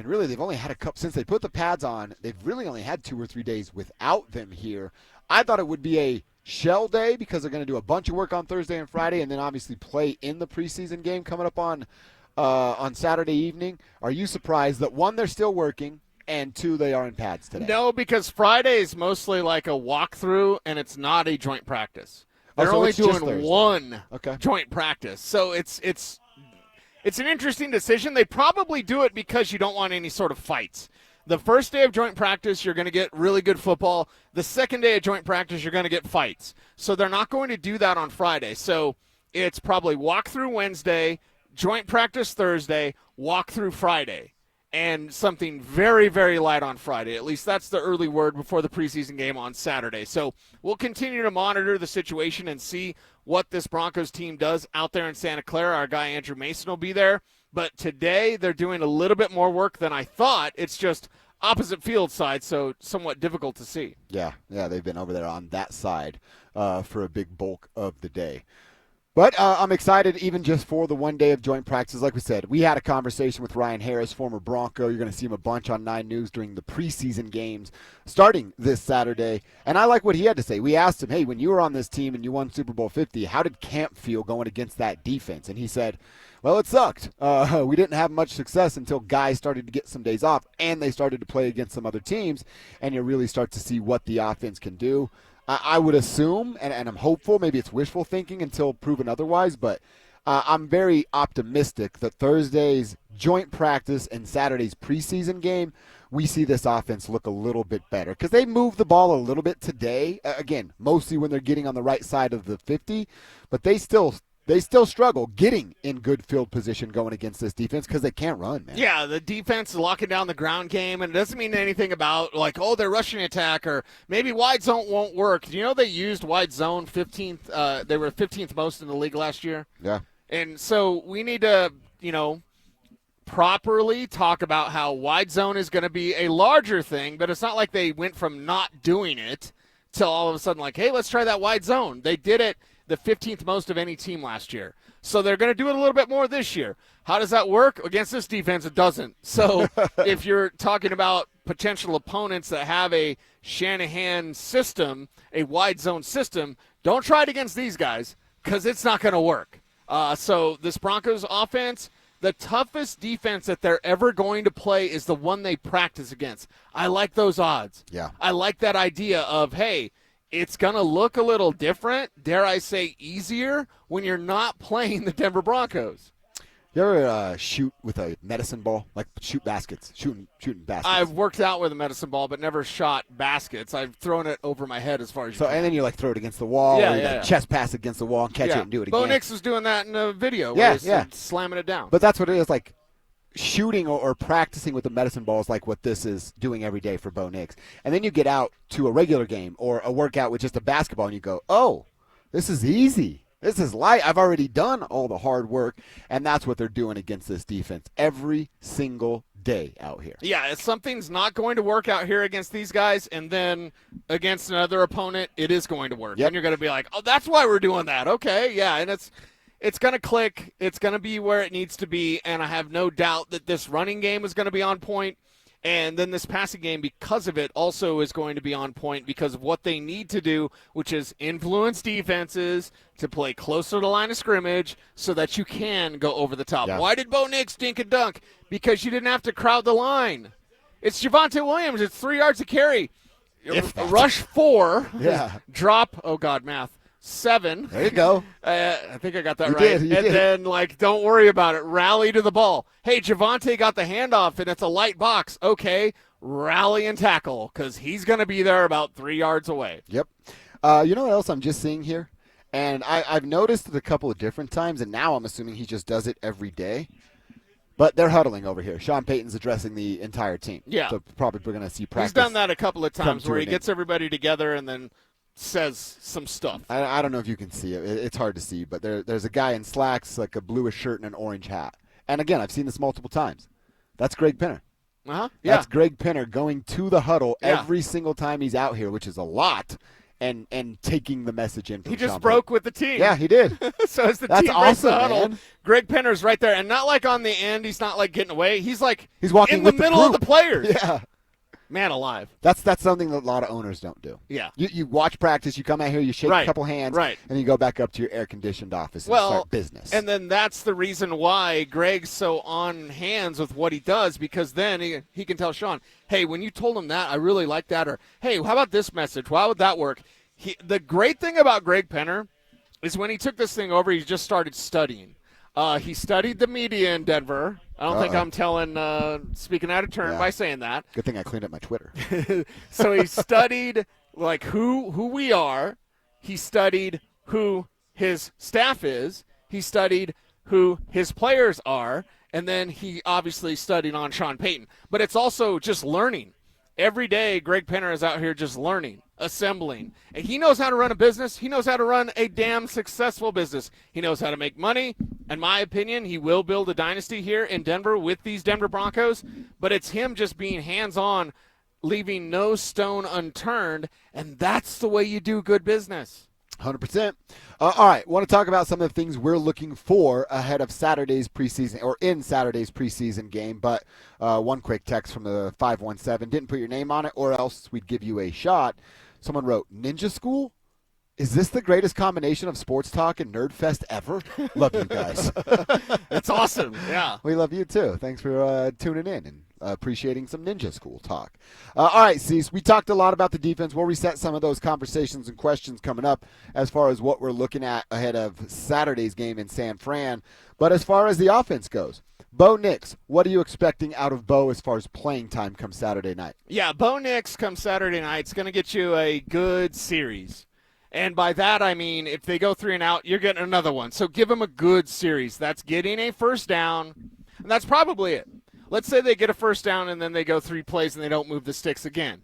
really they've only had a couple since they put the pads on. They've really only had 2 or 3 days without them here. I thought it would be a shell day because they're going to do a bunch of work on Thursday and Friday, and then obviously play in the preseason game coming up on Saturday evening. Are you surprised that, one, they're still working, and two, they are in pads today? No, because Friday is mostly like a walkthrough, and it's not a joint practice. They're only doing one joint practice. So it's an interesting decision. They probably do it because you don't want any sort of fights. The first day of joint practice, you're going to get really good football. The second day of joint practice, you're going to get fights. So they're not going to do that on Friday. So it's probably walkthrough Wednesday, joint practice Thursday, walkthrough Friday, and something very, very light on Friday. At least that's the early word before the preseason game on Saturday. So we'll continue to monitor the situation and see what this Broncos team does out there in Santa Clara. Our guy Andrew Mason will be there. But today they're doing a little bit more work than I thought. It's just opposite field side, so somewhat difficult to see. Yeah, they've been over there on that side for a big bulk of the day. But I'm excited even just for the 1 day of joint practices. Like we said, we had a conversation with Ryan Harris, former Bronco. You're going to see him a bunch on 9 News during the preseason games starting this Saturday. And I like what he had to say. We asked him, hey, when you were on this team and you won Super Bowl 50, how did camp feel going against that defense? And he said, well, it sucked. We didn't have much success until guys started to get some days off and they started to play against some other teams, and you really start to see what the offense can do. I would assume, and I'm hopeful, maybe it's wishful thinking until proven otherwise, but I'm very optimistic that Thursday's joint practice and Saturday's preseason game, we see this offense look a little bit better because they moved the ball a little bit today. Again, mostly when they're getting on the right side of the 50, but they still struggle getting in good field position going against this defense because they can't run, man. Yeah, the defense is locking down the ground game, and it doesn't mean anything about, like, oh, they're rushing attack, or maybe wide zone won't work. Do you know they used wide zone 15th? They were 15th most in the league last year. Yeah. And so we need to, properly talk about how wide zone is going to be a larger thing, but it's not like they went from not doing it to all of a sudden like, hey, let's try that wide zone. They did it the 15th most of any team last year. So they're going to do it a little bit more this year. How does that work? Against this defense, it doesn't. So if you're talking about potential opponents that have a Shanahan system, a wide zone system, don't try it against these guys because it's not going to work. So this Broncos offense, the toughest defense that they're ever going to play is the one they practice against. I like those odds. Yeah. I like that idea of, hey, it's going to look a little different, dare I say easier, when you're not playing the Denver Broncos. You ever shoot with a medicine ball? Like shoot baskets, shooting baskets? I've worked out with a medicine ball, but never shot baskets. I've thrown it over my head as far as you can. And then you like throw it against the wall, or you chest pass against the wall and catch it and do it again. Bo Nix was doing that in a video where he's slamming it down. But that's what it is, like shooting or practicing with the medicine ball is like what this is doing every day for Bo Nix. And then you get out to a regular game or a workout with just a basketball and you go, oh, this is easy. This is light. I've already done all the hard work, and that's what they're doing against this defense every single day out here. Yeah, if something's not going to work out here against these guys, and then against another opponent, it is going to work. Yep. And you're going to be like, oh, that's why we're doing that. Okay, yeah, and it's going to click. It's going to be where it needs to be, and I have no doubt that this running game is going to be on point. And then this passing game, because of it, also is going to be on point because of what they need to do, which is influence defenses to play closer to the line of scrimmage so that you can go over the top. Yeah. Why did Bo Nix dink and dunk? Because you didn't have to crowd the line. It's Javonte Williams. It's 3 yards to carry. Rush 4. Yeah. Drop, oh, God, math. 7. There you go. I think I got that you right. Did. Then, don't worry about it. Rally to the ball. Hey, Javonte got the handoff, and it's a light box. Okay, rally and tackle because he's going to be there about 3 yards away. Yep. You know what else I'm just seeing here? And I've noticed it a couple of different times, and now I'm assuming he just does it every day. But they're huddling over here. Sean Payton's addressing the entire team. Yeah. So probably we're going to see practice. He's done that a couple of times where he gets everybody together and then says some stuff. I don't know if you can see it. It's hard to see, but there's a guy in slacks, like a bluish shirt and an orange hat. And again, I've seen this multiple times. That's Greg Pinner. Yeah. That's Greg Pinner going to the huddle every single time he's out here, which is a lot. and taking the message in from He just Sean broke Payton. with the team. Yeah, he did. So as the That's team breaks the awesome, huddle, man. Greg Penner's right there. And not like on the end. He's not like getting away. He's like he's walking in the with middle of the players. Yeah. Man alive. That's something that a lot of owners don't do. Yeah. You watch practice, you come out here, you shake a couple hands, and you go back up to your air-conditioned office and start business. And then that's the reason why Greg's so on hands with what he does, because then he can tell Sean, hey, when you told him that, I really like that. Or, hey, how about this message? How would that work? The great thing about Greg Penner is when he took this thing over, he just started studying. He studied the media in Denver. I don't think I'm speaking out of turn by saying that. Good thing I cleaned up my Twitter. So he studied like who we are. He studied who his staff is. He studied who his players are. And then he obviously studied on Sean Payton. But it's also just learning. Every day, Greg Penner is out here just learning, assembling. And he knows how to run a business. He knows how to run a damn successful business. He knows how to make money. In my opinion, he will build a dynasty here in Denver with these Denver Broncos. But it's him just being hands-on, leaving no stone unturned. And that's the way you do good business. 100%. All right, want to talk about some of the things we're looking for ahead of Saturday's preseason, or in Saturday's preseason game. But one quick text from the 517. Didn't put your name on it, or else we'd give you a shot. Someone wrote, Ninja School? Is this the greatest combination of sports talk and nerd fest ever? Love you guys. That's awesome. Yeah. We love you too. Thanks for tuning in and appreciating some Ninja School talk. All right, Cecil, we talked a lot about the defense. We'll reset some of those conversations and questions coming up as far as what we're looking at ahead of Saturday's game in San Fran. But as far as the offense goes, Bo Nix, what are you expecting out of Bo as far as playing time come Saturday night? Yeah, Bo Nix come Saturday night. It's going to get you a good series. And by that, I mean, if they go 3 and out, you're getting another one. So give them a good series. That's getting a first down, and that's probably it. Let's say they get a first down, and then they go 3 plays, and they don't move the sticks again.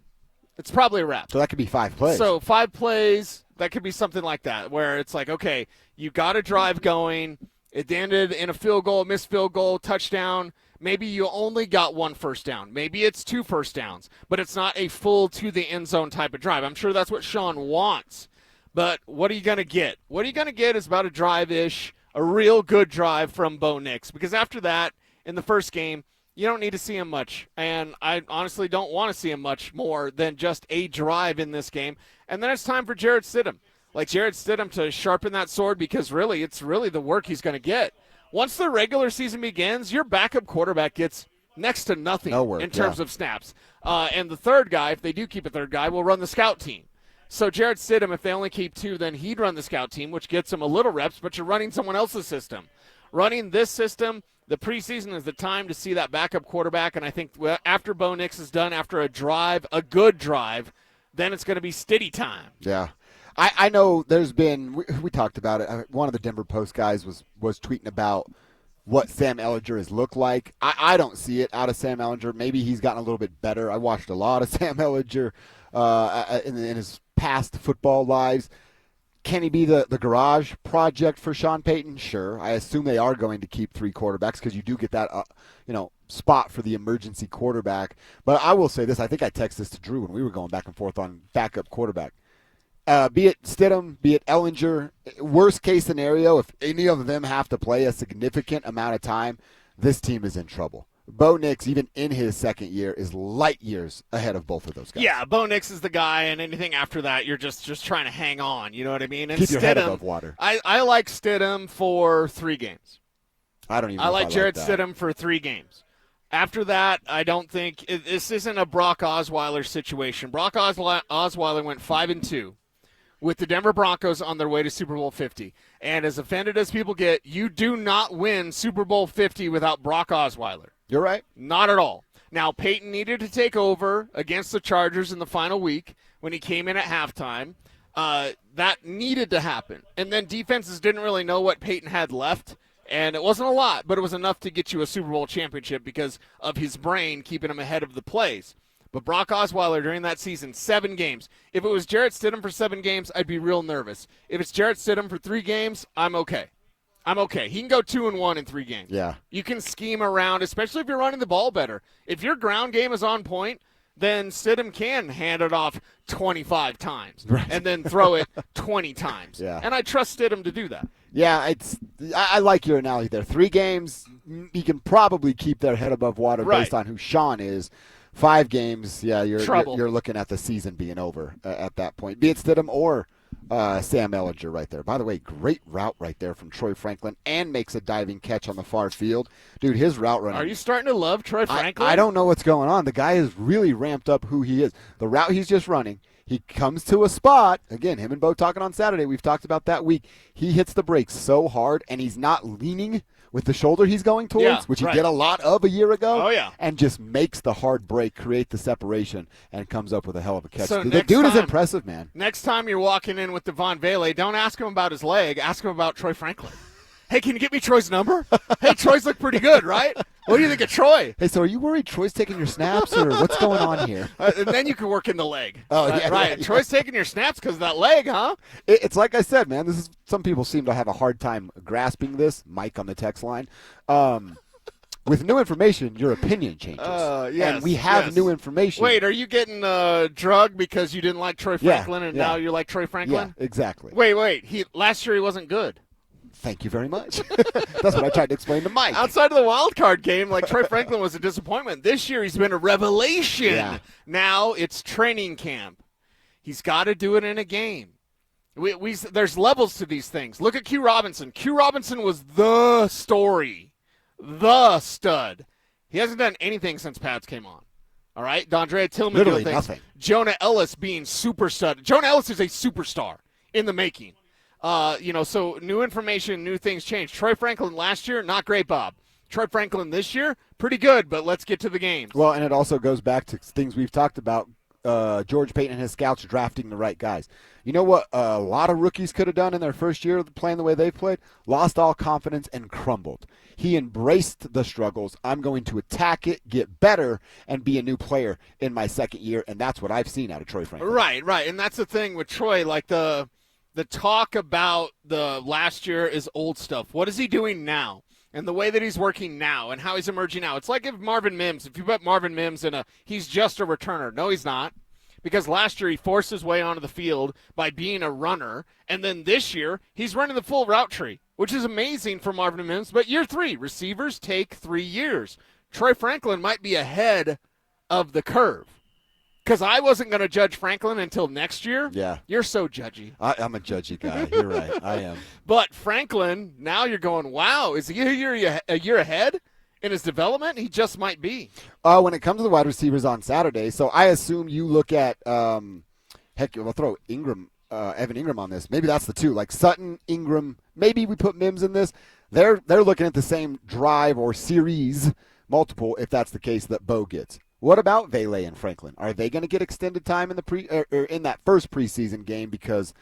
It's probably a wrap. So that could be 5 plays. So 5 plays, that could be something like that, where it's like, okay, you got a drive going. It ended in a field goal, missed field goal, touchdown. Maybe you only got 1 first down. Maybe it's 2 first downs, but it's not a full to the end zone type of drive. I'm sure that's what Sean wants. But what are you going to get? What are you going to get is about a drive-ish, a real good drive from Bo Nix. Because after that, in the first game, you don't need to see him much. And I honestly don't want to see him much more than just a drive in this game. And then it's time for Jarrett Stidham. Like Jarrett Stidham to sharpen that sword, because really, it's really the work he's going to get. Once the regular season begins, your backup quarterback gets next to nothing in terms of snaps. And the third guy, if they do keep a third guy, will run the scout team. So Jarrett Stidham, if they only keep 2, then he'd run the scout team, which gets him a little reps, but you're running someone else's system. Running this system, the preseason is the time to see that backup quarterback, and I think after Bo Nix is done, after a drive, a good drive, then it's going to be Stiddy time. Yeah. I know there's been, we talked about it, one of the Denver Post guys was tweeting about what Sam Ehlinger has looked like. I don't see it out of Sam Ehlinger. Maybe he's gotten a little bit better. I watched a lot of Sam Ehlinger in his past football lives. Can he be the garage project for Sean Payton? Sure. I assume they are going to keep 3 quarterbacks because you do get that spot for the emergency quarterback. But I will say this. I think I texted this to Drew when we were going back and forth on backup quarterback. Be it Stidham, be it Ehlinger, worst case scenario, if any of them have to play a significant amount of time, this team is in trouble. Bo Nix, even in his second year, is light years ahead of both of those guys. Yeah, Bo Nix is the guy, and anything after that, you're just trying to hang on. You know what I mean? And keep your head above water. I like Stidham for 3 games. I don't even. I like Jarrett Stidham for 3 games. After that, I don't think this isn't a Brock Osweiler situation. Brock Osweiler went 5-2 with the Denver Broncos on their way to Super Bowl 50. And as offended as people get, you do not win Super Bowl 50 without Brock Osweiler. You're right. Not at all. Now, Payton needed to take over against the Chargers in the final week when he came in at halftime. That needed to happen. And then defenses didn't really know what Payton had left. And it wasn't a lot, but it was enough to get you a Super Bowl championship because of his brain keeping him ahead of the plays. But Brock Osweiler during that season, 7 games. If it was Jarrett Stidham for 7 games, I'd be real nervous. If it's Jarrett Stidham for 3 games, I'm okay. He can go 2-1 in 3 games. Yeah. You can scheme around, especially if you're running the ball better. If your ground game is on point, then Stidham can hand it off 25 times and then throw it 20 times. Yeah. And I trust Stidham to do that. Yeah, I like your analogy there. 3 games, you can probably keep their head above water based on who Sean is. 5 games, yeah, you're looking at the season being over at that point. Be it Stidham or Sam Ellinger right there. By the way, great route right there from Troy Franklin, and makes a diving catch on the far field. Dude, his route running. Are you starting to love Troy Franklin? I don't know what's going on. The guy has really ramped up who he is. The route he's just running, he comes to a spot. Again, him and Bo talking on Saturday. We've talked about that week. He hits the brakes so hard, and he's not leaning with the shoulder he's going towards, which he did a lot of a year ago. Oh, yeah. And just makes the hard break, create the separation, and comes up with a hell of a catch. So the dude is impressive, man. Next time you're walking in with Devon Vele, don't ask him about his leg. Ask him about Troy Franklin. Hey, can you get me Troy's number? Hey, Troy's look pretty good, right? What do you think of Troy? Hey, so are you worried Troy's taking your snaps, or what's going on here? And then you can work in the leg. Oh, yeah. Right. Yeah. Troy's taking your snaps because of that leg, huh? It's like I said, man. This is some people seem to have a hard time grasping this. Mike on the text line. With new information, your opinion changes. Yes, and we have new information. Wait, are you getting drugged because you didn't like Troy Franklin and now you like Troy Franklin? Yeah, exactly. Wait. Last year he wasn't good. Thank you very much. That's what I tried to explain to Mike. Outside of the wild card game, Troy Franklin was a disappointment. This year he's been a revelation. Yeah. Now it's training camp. He's got to do it in a game. There's levels to these things. Look at Q Robinson. Q Robinson was the story, the stud. He hasn't done anything since Pats came on. All right? Dondrea Tillman literally doing things. nothing. Jonah Ellis being super stud. Jonah Ellis is a superstar in the making. So new information, new things change. Troy Franklin last year, not great, Bob. Troy Franklin this year, pretty good, but let's get to the games. Well, and it also goes back to things we've talked about, George Payton and his scouts drafting the right guys. You know what a lot of rookies could have done in their first year playing the way they played? Lost all confidence and crumbled. He embraced the struggles. I'm going to attack it, get better, and be a new player in my second year, and that's what I've seen out of Troy Franklin. Right, and that's the thing with Troy, the talk about the last year is old stuff. What is he doing now? And the way that he's working now and how he's emerging now. It's like if you put Marvin Mims he's just a returner. No, he's not. Because last year he forced his way onto the field by being a runner. And then this year he's running the full route tree, which is amazing for Marvin Mims. But year 3, receivers take 3 years. Troy Franklin might be ahead of the curve. Because I wasn't going to judge Franklin until next year. Yeah. You're so judgy. I'm a judgy guy. You're right. I am. But Franklin, now you're going, wow, is he a year ahead in his development? He just might be. When it comes to the wide receivers on Saturday, so I assume you look at, we'll throw Evan Ingram on this. Maybe that's the 2. Like Sutton, Ingram, maybe we put Mims in this. They're looking at the same drive or series, multiple, if that's the case, that Bo gets. What about Vele and Franklin? Are they going to get extended time in in that first preseason game? Because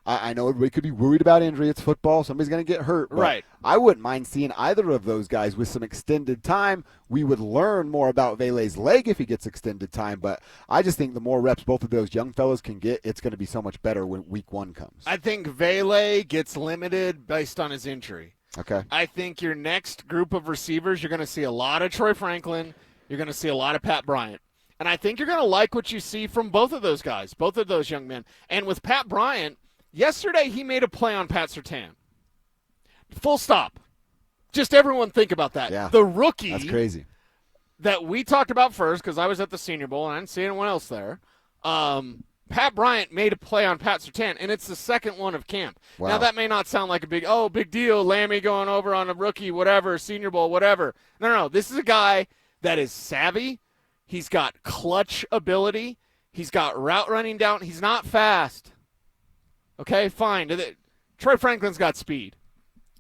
I know everybody could be worried about injury. It's football. Somebody's going to get hurt. Right. I wouldn't mind seeing either of those guys with some extended time. We would learn more about Vele's leg if he gets extended time. But I just think the more reps both of those young fellas can get, it's going to be so much better when week 1 comes. I think Vele gets limited based on his injury. Okay. I think your next group of receivers, you're going to see a lot of Troy Franklin. You're going to see a lot of Pat Bryant. And I think you're going to like what you see from both of those guys, both of those young men. And with Pat Bryant, yesterday he made a play on Pat Surtain. Full stop. Just everyone think about that. Yeah. The rookie. That's crazy. That we talked about first because I was at the Senior Bowl and I didn't see anyone else there. Pat Bryant made a play on Pat Surtain, and it's the second one of camp. Wow. Now, that may not sound like a big deal, Lammy going over on a rookie, whatever, Senior Bowl, whatever. No. This is a guy that is savvy. He's got clutch ability. He's got route running down. He's not fast. Okay, fine. Troy Franklin's got speed.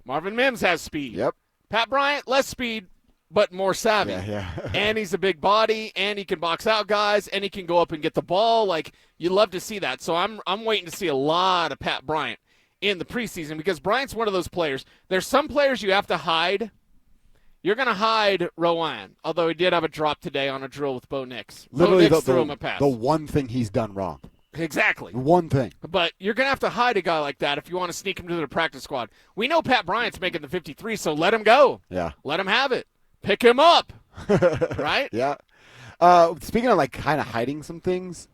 Marvin Mims has speed. Yep. Pat Bryant, less speed, but more savvy. Yeah. And he's a big body, and he can box out guys, and he can go up and get the ball. You love to see that. So I'm waiting to see a lot of Pat Bryant in the preseason because Bryant's one of those players. There's some players you have to hide. You're going to hide Rowan, although he did have a drop today on a drill with Bo Nix. Literally Bo Nix threw him a pass. The one thing he's done wrong. Exactly. One thing. But you're going to have to hide a guy like that if you want to sneak him to the practice squad. We know Pat Bryant's making the 53, so let him go. Yeah. Let him have it. Pick him up. Right? Yeah. Speaking of like kind of hiding some things,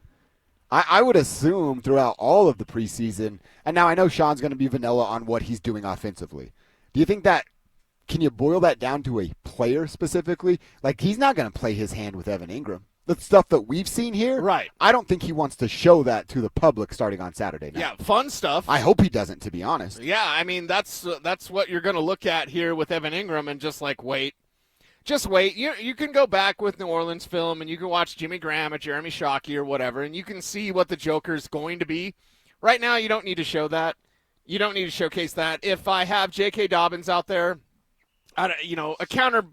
I would assume throughout all of the preseason, and now I know Sean's going to be vanilla on what he's doing offensively. Do you think that, can you boil that down to a player specifically? Like, he's not going to play his hand with Evan Ingram. The stuff that we've seen here, right? I don't think he wants to show that to the public starting on Saturday night. Yeah, fun stuff. I hope he doesn't, to be honest. Yeah, I mean, that's what you're going to look at here with Evan Ingram and just like wait. Just wait. You can go back with New Orleans film and you can watch Jimmy Graham or Jeremy Shockey or whatever, and you can see what the Joker's going to be. Right now, you don't need to show that. You don't need to showcase that. If I have J.K. Dobbins out there, a counter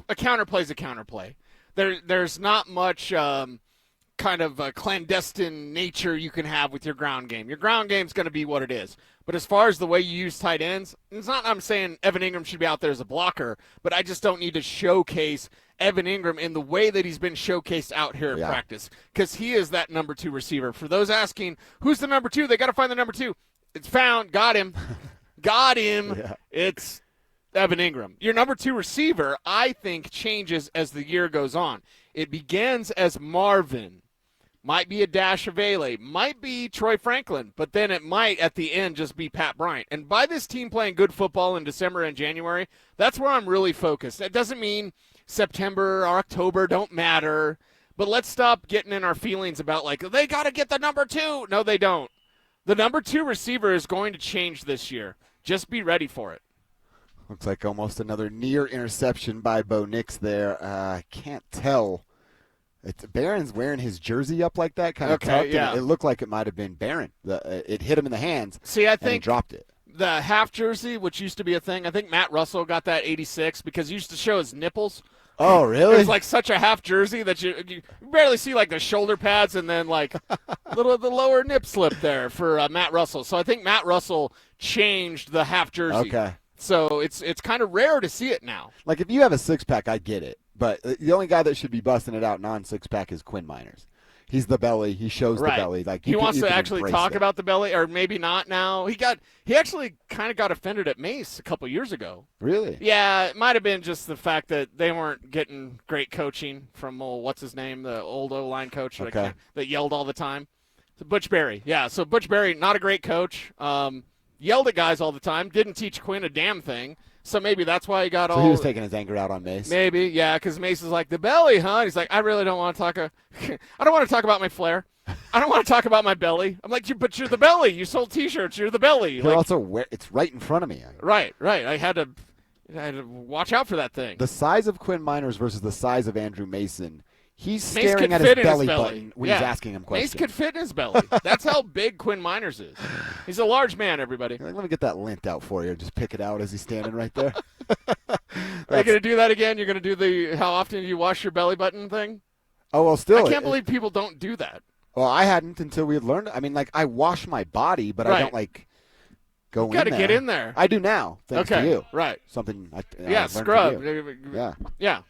play's a counter play. There's not much kind of a clandestine nature you can have with your ground game. Your ground game's going to be what it is. But as far as the way you use tight ends, it's not I'm saying Evan Ingram should be out there as a blocker, but I just don't need to showcase Evan Ingram in the way that he's been showcased out here at practice, because he is that number 2 receiver. For those asking, who's the number 2? They got to find the number 2. It's found. Got him. Got him. Yeah. It's Evan Ingram. Your number 2 receiver, I think, changes as the year goes on. It begins as Marvin. Might be a dash of Vele, might be Troy Franklin, but then it might at the end just be Pat Bryant. And by this team playing good football in December and January, that's where I'm really focused. That doesn't mean September or October don't matter, but let's stop getting in our feelings about like, they got to get the number 2. No, they don't. The number 2 receiver is going to change this year. Just be ready for it. Looks like almost another near interception by Bo Nix there. I can't tell. Barron's wearing his jersey up like that, kind of tucked. Yeah. It looked like it might have been Barron. It hit him in the hands. See, I think and he dropped it. The half jersey, which used to be a thing, I think Matt Russell got that 86 because he used to show his nipples. Oh, really? It was like such a half jersey that you barely see like the shoulder pads and then like the lower nip slip there for Matt Russell. So I think Matt Russell changed the half jersey. Okay. So it's kind of rare to see it now. Like if you have a six-pack, I get it. But the only guy that should be busting it out non-six-pack is Quinn Miners. He's the belly. He shows the belly. Like he wants to actually talk about the belly, or maybe not now. He actually kind of got offended at Mace a couple years ago. Really? Yeah, it might have been just the fact that they weren't getting great coaching from what's his name, the old O-line coach that yelled all the time. So Butch Berry. Yeah, so Butch Berry, not a great coach. Yelled at guys all the time. Didn't teach Quinn a damn thing. So maybe that's why he got all. So he was taking his anger out on Mace. Maybe, yeah, because Mace is like, the belly, huh? And he's like, I really don't want to talk. I don't want to talk about my flair. I don't want to talk about my belly. I'm like, but you're the belly. You sold T-shirts. You're the belly. You're also it's right in front of me. Right. I had to watch out for that thing. The size of Quinn Miners versus the size of Andrew Mason. He's staring at his belly button when he's asking him questions. Mace could fit in his belly. That's how big Quinn Miners is. He's a large man, everybody. Let me get that lint out for you. Just pick it out as he's standing right there. Are you going to do that again? You're going to do the how often do you wash your belly button thing? Oh, well, still. I can't believe people don't do that. Well, I hadn't until we had learned. I mean, like, I wash my body, but I don't, like, go in there. You got to get in there. I do now, thanks to you. Right. Something I scrub. Yeah.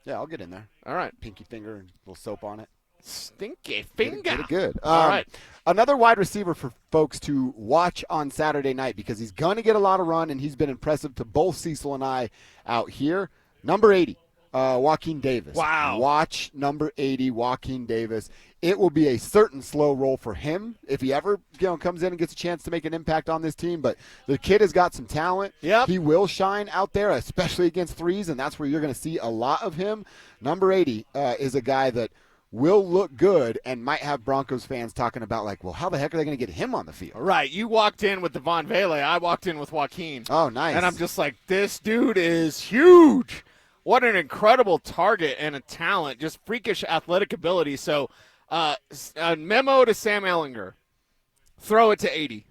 Yeah, I'll get in there. All right. Pinky finger and a little soap on it. Stinky finger. Get it good. All right. Another wide receiver for folks to watch on Saturday night because he's going to get a lot of run, and he's been impressive to both Cecil and I out here. Number 80, Joaquin Davis. Wow. Watch number 80, Joaquin Davis. It will be a certain slow roll for him if he ever comes in and gets a chance to make an impact on this team. But the kid has got some talent. Yep. He will shine out there, especially against threes, and that's where you're going to see a lot of him. Number 80 is a guy that will look good and might have Broncos fans talking about, like, well, how the heck are they going to get him on the field? Right. You walked in with Devon Vele. I walked in with Joaquin. Oh, nice. And I'm just like, this dude is huge. What an incredible target and a talent, just freakish athletic ability. So, a memo to Sam Ehlinger, throw it to 80.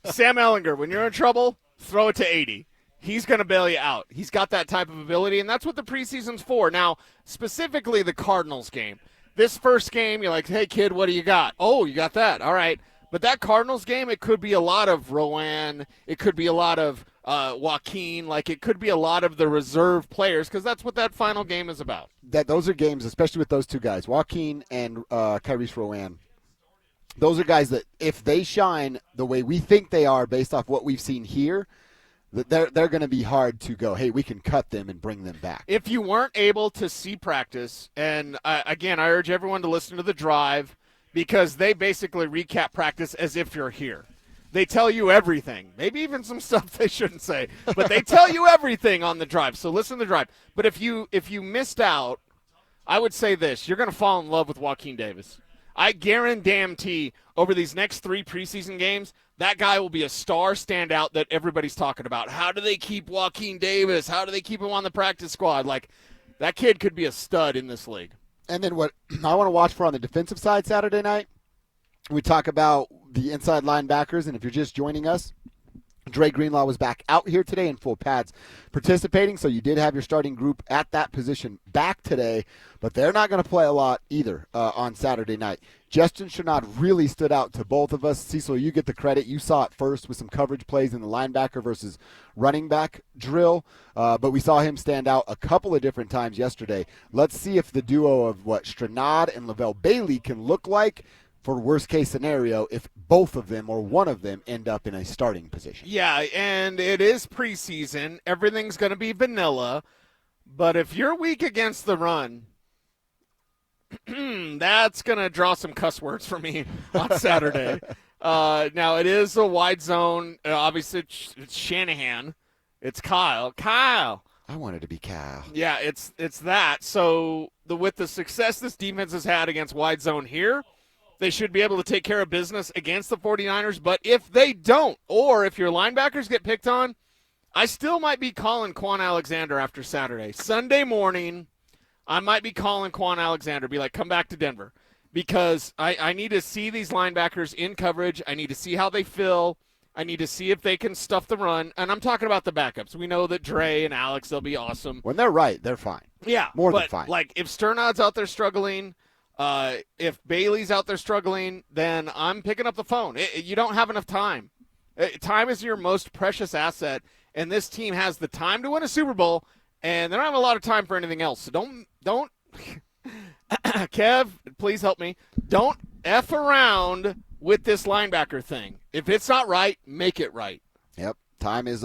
Sam Ehlinger, when you're in trouble, throw it to 80. He's going to bail you out. He's got that type of ability, and that's what the preseason's for. Now, specifically the Cardinals game. This first game, you're like, hey, kid, what do you got? Oh, you got that. All right. But that Cardinals game, it could be a lot of Rowan. It could be a lot of Joaquin. Like, it could be a lot of the reserve players because that's what that final game is about. Those are games, especially with those two guys, Joaquin and Kyrese Rowan. Those are guys that if they shine the way we think they are based off what we've seen here, they're going to be hard to go, hey, we can cut them and bring them back. If you weren't able to see practice, and again, I urge everyone to listen to The Drive because they basically recap practice as if you're here. They tell you everything, maybe even some stuff they shouldn't say, but they tell you everything on The Drive. So listen to The Drive. But if you missed out, I would say this: you're going to fall in love with Joaquin Davis. I guarantee over these next 3 preseason games, that guy will be a star standout that everybody's talking about. How do they keep Joaquin Davis? How do they keep him on the practice squad? Like, that kid could be a stud in this league. And then what I want to watch for on the defensive side Saturday night, we talk about the inside linebackers, and if you're just joining us, Dre Greenlaw was back out here today in full pads participating, so you did have your starting group at that position back today, but they're not going to play a lot either on Saturday night. Justin Chenard really stood out to both of us. Cecil, you get the credit. You saw it first with some coverage plays in the linebacker versus running back drill, but we saw him stand out a couple of different times yesterday. Let's see if the duo of what Chenard and Lavelle Bailey can look like for worst case scenario if both of them or one of them end up in a starting position. Yeah, and it is preseason. Everything's going to be vanilla. But if you're weak against the run, that's going to draw some cuss words for me on Saturday. Now, it is a wide zone. Obviously, it's Shanahan. It's Kyle. Kyle. I wanted to be Kyle. Yeah, it's that. So with the success this defense has had against wide zone here, they should be able to take care of business against the 49ers. But if they don't, or if your linebackers get picked on, I still might be calling Quan Alexander after Saturday. Sunday morning, I might be calling Quan Alexander, be like, come back to Denver. Because I need to see these linebackers in coverage. I need to see how they feel. I need to see if they can stuff the run. And I'm talking about the backups. We know that Dre and Alex, they'll be awesome. When they're right, they're fine. Yeah. More than fine. Like, if Sternad's out there struggling, if Bailey's out there struggling, then I'm picking up the phone. You don't have enough time. Time is your most precious asset, and this team has the time to win a Super Bowl, and they don't have a lot of time for anything else. So don't Kev, please help me. Don't F around with this linebacker thing. If it's not right, make it right. Yep. Time is